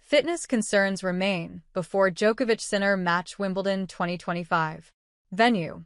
Fitness concerns remain before Djokovic-Sinner match Wimbledon 2025. Venue: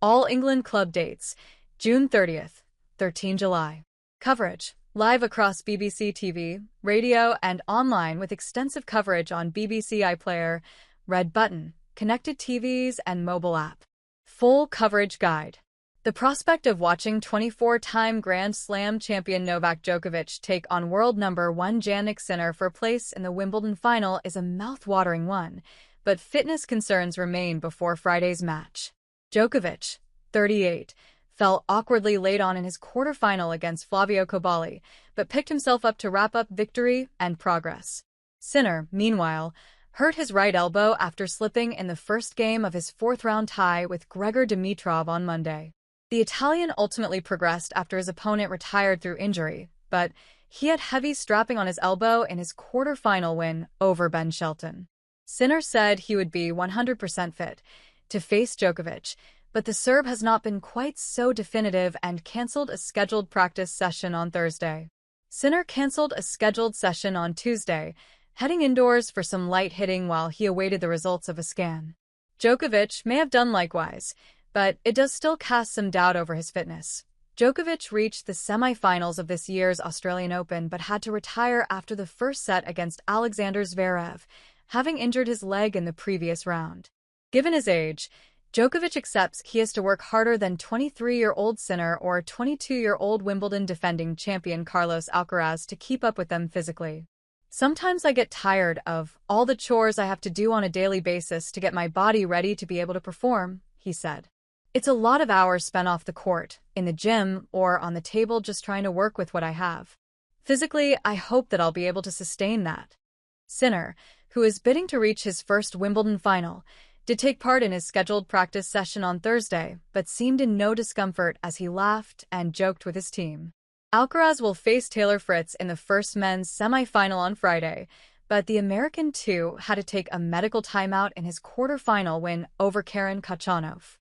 All England Club dates, June 30th, 13 July. Coverage: live across BBC TV, radio, and online with extensive coverage on BBC iPlayer, Red Button, connected TVs, and mobile app. Full coverage guide. The prospect of watching 24-time Grand Slam champion Novak Djokovic take on world number 1 Jannik Sinner for place in the Wimbledon final is a mouth-watering one, but fitness concerns remain before Friday's match. Djokovic, 38, fell awkwardly late on in his quarterfinal against Flavio Cobolli, but picked himself up to wrap up victory and progress. Sinner, meanwhile, hurt his right elbow after slipping in the first game of his fourth-round tie with Grigor Dimitrov on Monday. The Italian ultimately progressed after his opponent retired through injury, but he had heavy strapping on his elbow in his quarter-final win over Ben Shelton. Sinner said he would be 100% fit to face Djokovic, but the Serb has not been quite so definitive and cancelled a scheduled practice session on Thursday. Sinner cancelled a scheduled session on Tuesday, heading indoors for some light hitting while he awaited the results of a scan. Djokovic may have done likewise, but it does still cast some doubt over his fitness. Djokovic reached the semi-finals of this year's Australian Open but had to retire after the first set against Alexander Zverev, having injured his leg in the previous round. Given his age, Djokovic accepts he has to work harder than 23-year-old Sinner or 22-year-old Wimbledon defending champion Carlos Alcaraz to keep up with them physically. Sometimes I get tired of all the chores I have to do on a daily basis to get my body ready to be able to perform, he said. It's a lot of hours spent off the court, in the gym, or on the table just trying to work with what I have. Physically, I hope that I'll be able to sustain that. Sinner, who is bidding to reach his first Wimbledon final, did take part in his scheduled practice session on Thursday, but seemed in no discomfort as he laughed and joked with his team. Alcaraz will face Taylor Fritz in the first men's semi-final on Friday, but the American too had to take a medical timeout in his quarter-final win over Karen Khachanov.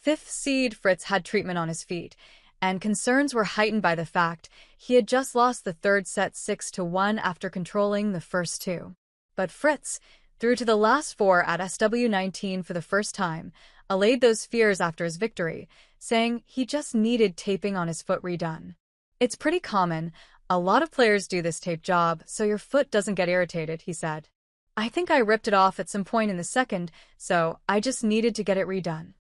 Fifth seed Fritz had treatment on his feet, and concerns were heightened by the fact he had just lost the third set 6-1 after controlling the first two. But Fritz, through to the last four at SW19 for the first time, allayed those fears after his victory, saying he just needed taping on his foot redone. It's pretty common, a lot of players do this tape job so your foot doesn't get irritated, he said. I think I ripped it off at some point in the second, so I just needed to get it redone.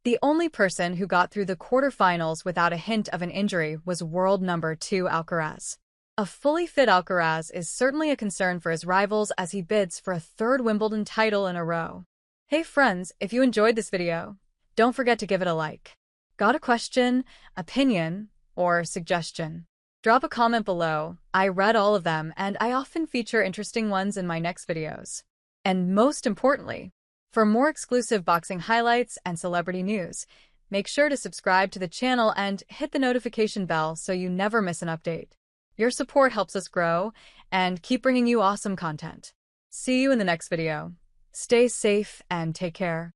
The only person who got through the quarterfinals without a hint of an injury was world number 2 Alcaraz. A fully fit Alcaraz is certainly a concern for his rivals as he bids for a third Wimbledon title in a row. Hey friends, if you enjoyed this video, don't forget to give it a like. Got a question, opinion, or suggestion? Drop a comment below. I read all of them and I often feature interesting ones in my next videos. And most importantly, for more exclusive boxing highlights and celebrity news, make sure to subscribe to the channel and hit the notification bell so you never miss an update. Your support helps us grow and keep bringing you awesome content. See you in the next video. Stay safe and take care.